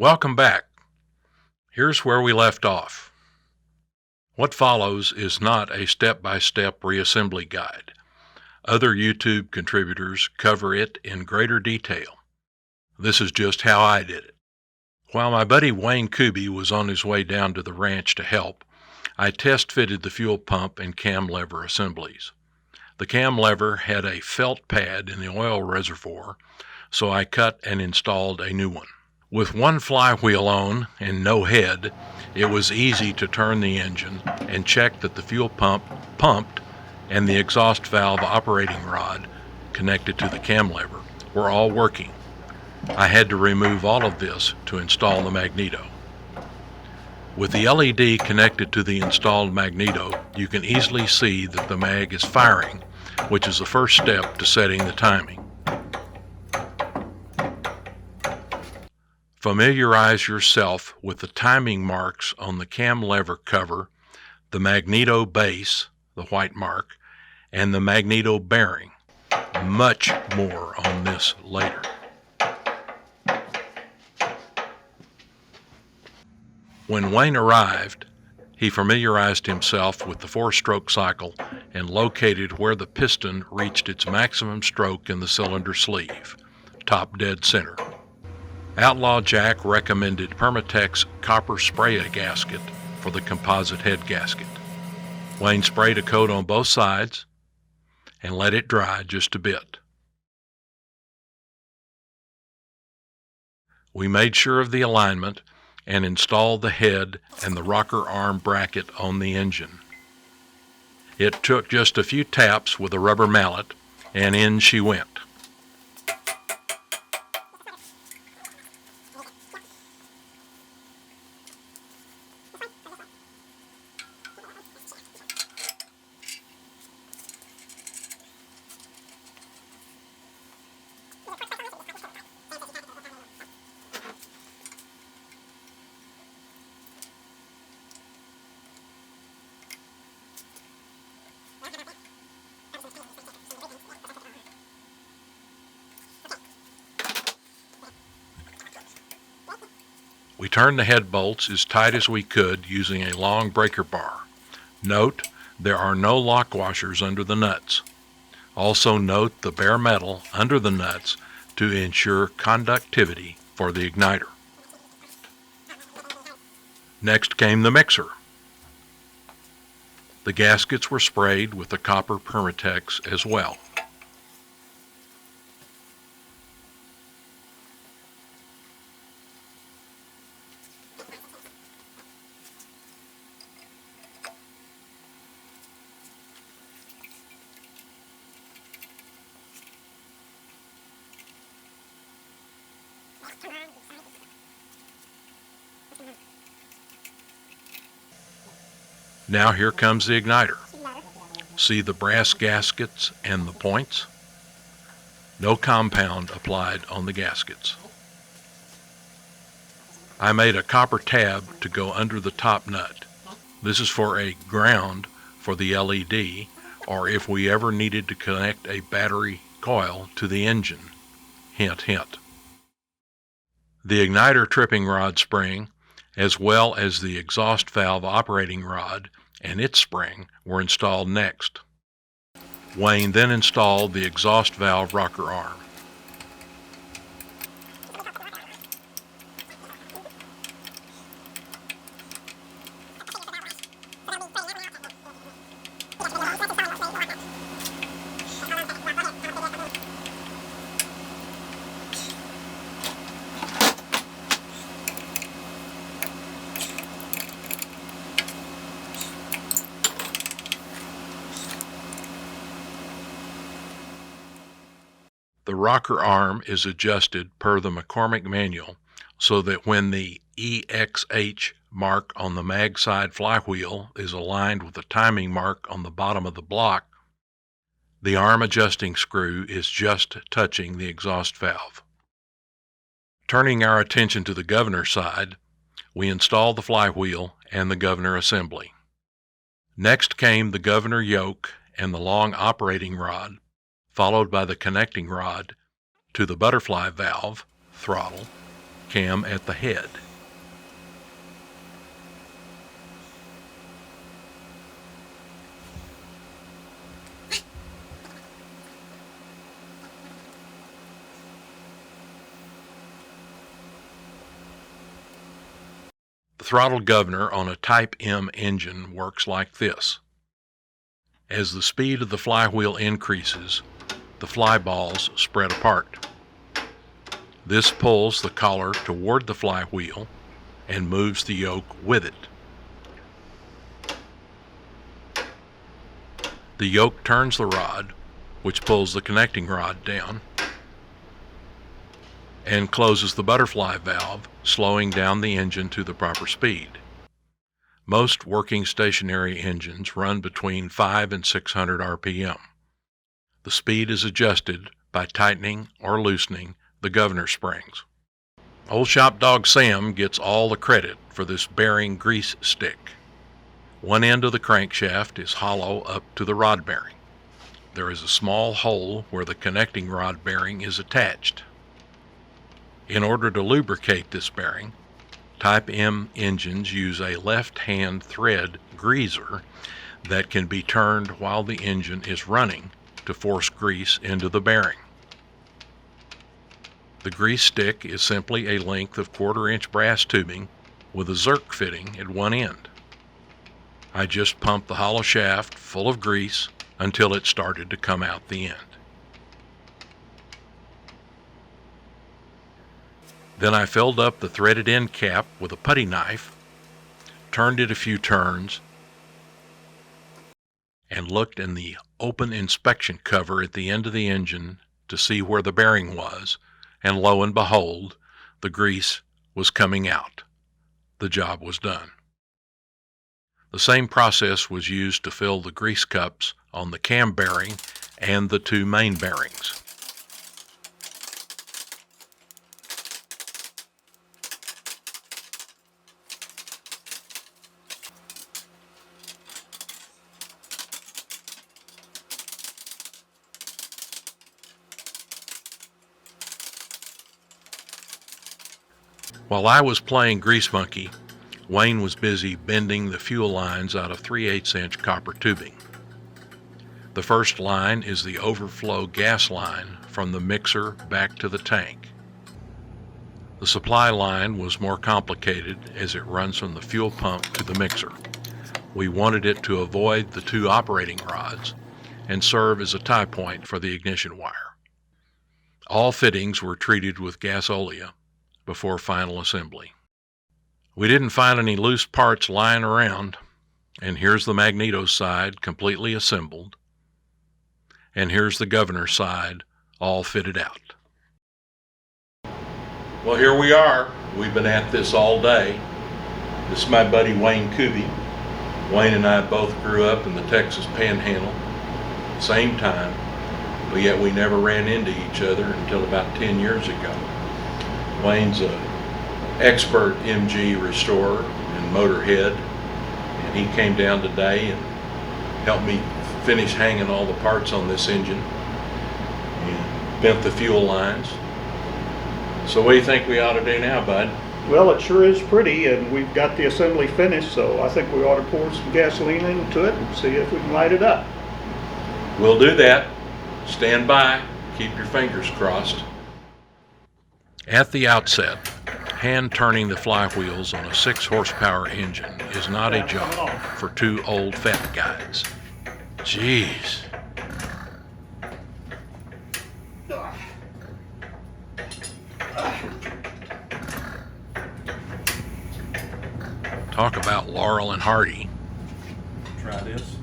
Welcome back. Here's where we left off. What follows is not a step-by-step reassembly guide. Other YouTube contributors cover it in greater detail. This is just how I did it. While my buddy Wayne Kuby was on his way down to the ranch to help, I test-fitted the fuel pump and cam lever assemblies. The cam lever had a felt pad in the oil reservoir, so I cut and installed a new one. With one flywheel on and no head, it was easy to turn the engine and check that the fuel pump pumped and the exhaust valve operating rod connected to the cam lever were all working. I had to remove all of this to install the magneto. With the LED connected to the installed magneto, you can easily see that the mag is firing, which is the first step to setting the timing. Familiarize yourself with the timing marks on the cam lever cover, the magneto base, the white mark, and the magneto bearing. Much more on this later. When Wayne arrived, he familiarized himself with the 4-stroke cycle and located where the piston reached its maximum stroke in the cylinder sleeve, top dead center. Outlaw Jack recommended Permatex copper spray-a gasket for the composite head gasket. Wayne sprayed a coat on both sides and let it dry just a bit. We made sure of the alignment and installed the head and the rocker arm bracket on the engine. It took just a few taps with a rubber mallet, and in she went. We turned the head bolts as tight as we could using a long breaker bar. Note, there are no lock washers under the nuts. Also note the bare metal under the nuts to ensure conductivity for the igniter. Next came the mixer. The gaskets were sprayed with the copper Permatex as well. Now here comes the igniter. See the brass gaskets and the points? No compound applied on the gaskets. I made a copper tab to go under the top nut. This is for a ground for the LED, or if we ever needed to connect a battery coil to the engine. Hint, hint. The igniter tripping rod spring, as well as the exhaust valve operating rod and its spring, were installed next. Wayne then installed the exhaust valve rocker arm. The rocker arm is adjusted per the McCormick manual so that when the EXH mark on the mag side flywheel is aligned with the timing mark on the bottom of the block, the arm adjusting screw is just touching the exhaust valve. Turning our attention to the governor side, we installed the flywheel and the governor assembly. Next came the governor yoke and the long operating rod, followed by the connecting rod to the butterfly valve, throttle, cam at the head. The throttle governor on a Type M engine works like this. As the speed of the flywheel increases, the fly balls spread apart. This pulls the collar toward the flywheel and moves the yoke with it. The yoke turns the rod, which pulls the connecting rod down, and closes the butterfly valve, slowing down the engine to the proper speed. Most working stationary engines run between 500 and 600 RPM. The speed is adjusted by tightening or loosening the governor springs. Old Shop Dog Sam gets all the credit for this bearing grease stick. One end of the crankshaft is hollow up to the rod bearing. There is a small hole where the connecting rod bearing is attached. In order to lubricate this bearing, Type M engines use a left-hand thread greaser that can be turned while the engine is running to force grease into the bearing. The grease stick is simply a length of 1/4-inch brass tubing with a zerk fitting at one end. I just pumped the hollow shaft full of grease until it started to come out the end. Then I filled up the threaded end cap with a putty knife, turned it a few turns, and looked in the open inspection cover at the end of the engine to see where the bearing was, and lo and behold, the grease was coming out. The job was done. The same process was used to fill the grease cups on the cam bearing and the two main bearings. While I was playing Grease Monkey, Wayne was busy bending the fuel lines out of 3/8-inch copper tubing. The first line is the overflow gas line from the mixer back to the tank. The supply line was more complicated as it runs from the fuel pump to the mixer. We wanted it to avoid the two operating rods and serve as a tie point for the ignition wire. All fittings were treated with gasolia before final assembly. We didn't find any loose parts lying around, and here's the magneto side completely assembled, and here's the governor side all fitted out. Well, here we are. We've been at this all day. This is my buddy Wayne Kuby. Wayne and I both grew up in the Texas Panhandle, same time, but yet we never ran into each other until about 10 years ago. Wayne's an expert MG restorer and motorhead, and he came down today and helped me finish hanging all the parts on this engine and bent the fuel lines. So what do you think we ought to do now, bud? Well, it sure is pretty, and we've got the assembly finished, so I think we ought to pour some gasoline into it and see if we can light it up. We'll do that. Stand by. Keep your fingers crossed. At the outset, hand turning the flywheels on a 6-horsepower engine is not a job for two old fat guys. Jeez. Talk about Laurel and Hardy. Try this.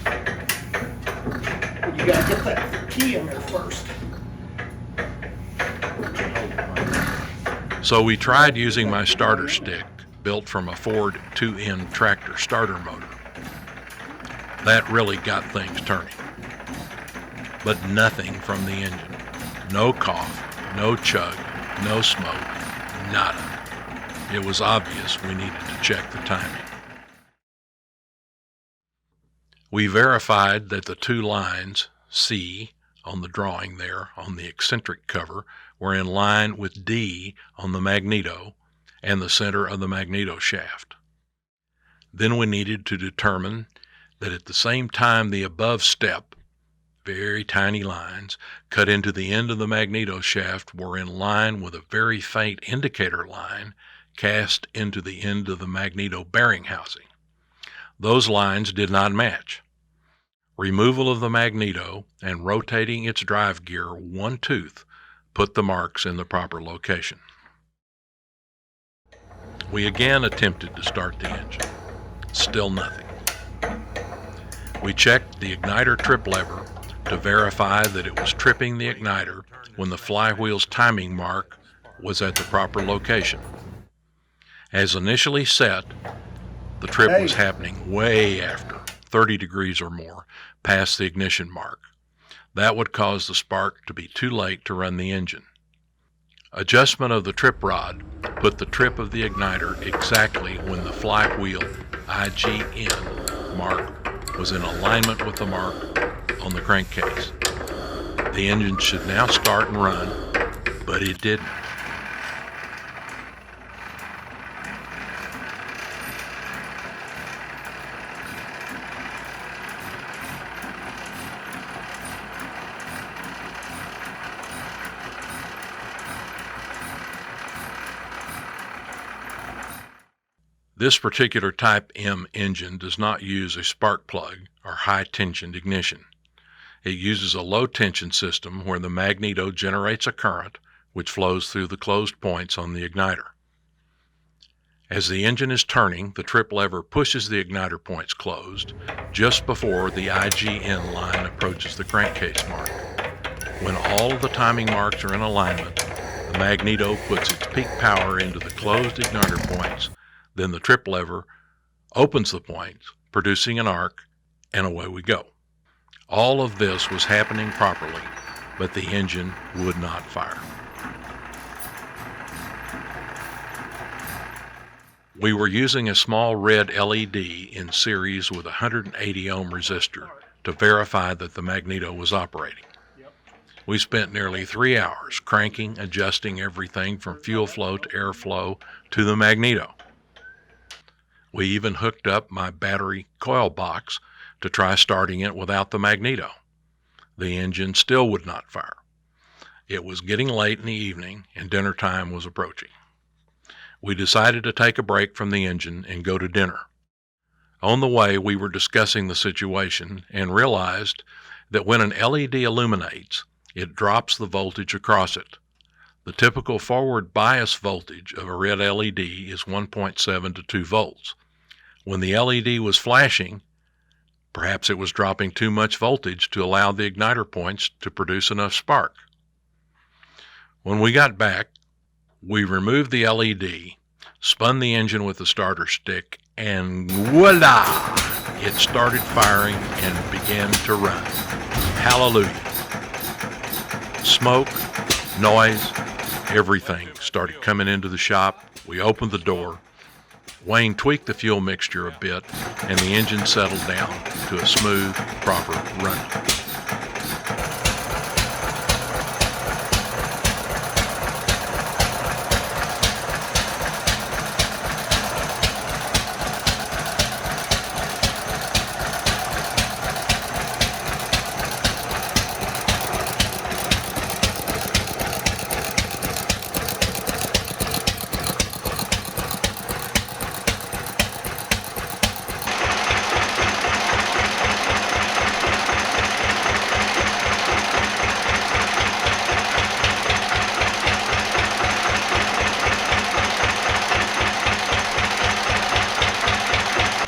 You gotta get that key in there first. So we tried using my starter stick, built from a Ford 2N tractor starter motor. That really got things turning. But nothing from the engine. No cough, no chug, no smoke, nada. It was obvious we needed to check the timing. We verified that the two lines, C, on the drawing there on the eccentric cover were in line with D on the magneto and the center of the magneto shaft. Then we needed to determine that at the same time the above step, very tiny lines, cut into the end of the magneto shaft were in line with a very faint indicator line cast into the end of the magneto bearing housing. Those lines did not match. Removal of the magneto and rotating its drive gear one tooth put the marks in the proper location. We again attempted to start the engine. Still nothing. We checked the igniter trip lever to verify that it was tripping the igniter when the flywheel's timing mark was at the proper location. As initially set, the trip was happening way after, 30 degrees or more, past the ignition mark. That would cause the spark to be too late to run the engine. Adjustment of the trip rod put the trip of the igniter exactly when the flywheel IGN mark was in alignment with the mark on the crankcase. The engine should now start and run, but it didn't. This particular Type M engine does not use a spark plug or high-tension ignition. It uses a low-tension system where the magneto generates a current which flows through the closed points on the igniter. As the engine is turning, the trip lever pushes the igniter points closed just before the IGN line approaches the crankcase mark. When all of the timing marks are in alignment, the magneto puts its peak power into the closed igniter points. Then the trip lever opens the points, producing an arc, and away we go. All of this was happening properly, but the engine would not fire. We were using a small red LED in series with a 180 ohm resistor to verify that the magneto was operating. We spent nearly 3 hours cranking, adjusting everything from fuel flow to airflow to the magneto. We even hooked up my battery coil box to try starting it without the magneto. The engine still would not fire. It was getting late in the evening and dinner time was approaching. We decided to take a break from the engine and go to dinner. On the way, we were discussing the situation and realized that when an LED illuminates, it drops the voltage across it. The typical forward bias voltage of a red LED is 1.7 to 2 volts. When the LED was flashing, perhaps it was dropping too much voltage to allow the igniter points to produce enough spark. When we got back, we removed the LED, spun the engine with the starter stick, and voila! It started firing and began to run. Hallelujah! Smoke, noise, everything started coming into the shop. We opened the door. Wayne tweaked the fuel mixture a bit, and the engine settled down to a smooth, proper run.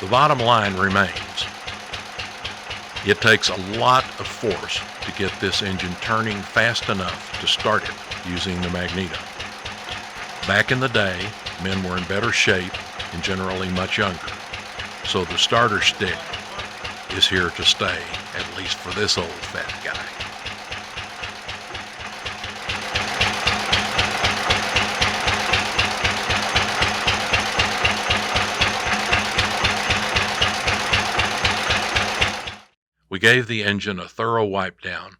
The bottom line remains. It takes a lot of force to get this engine turning fast enough to start it using the magneto. Back in the day, men were in better shape and generally much younger, so the starter stick is here to stay, at least for this old fat guy. We gave the engine a thorough wipe down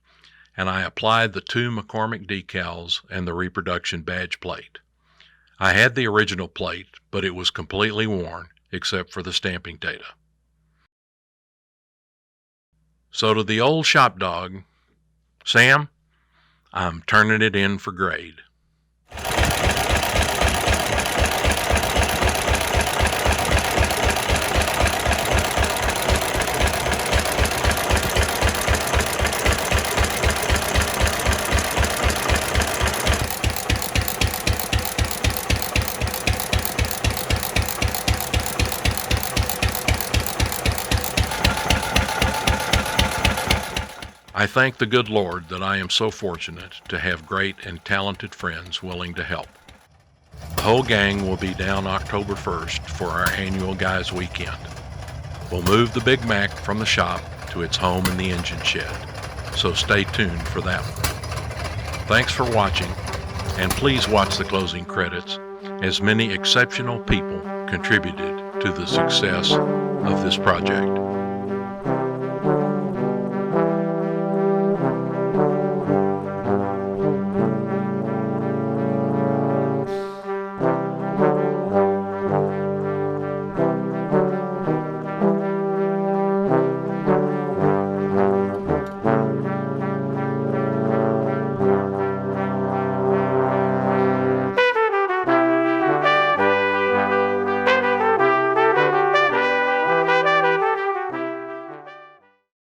and I applied the 2 McCormick decals and the reproduction badge plate. I had the original plate, but it was completely worn except for the stamping data. So to the old shop dog, Sam, I'm turning it in for grade. I thank the good Lord that I am so fortunate to have great and talented friends willing to help. The whole gang will be down October 1st for our annual Guys Weekend. We'll move the Big Mac from the shop to its home in the engine shed, so stay tuned for that one. Thanks for watching, and please watch the closing credits, as many exceptional people contributed to the success of this project.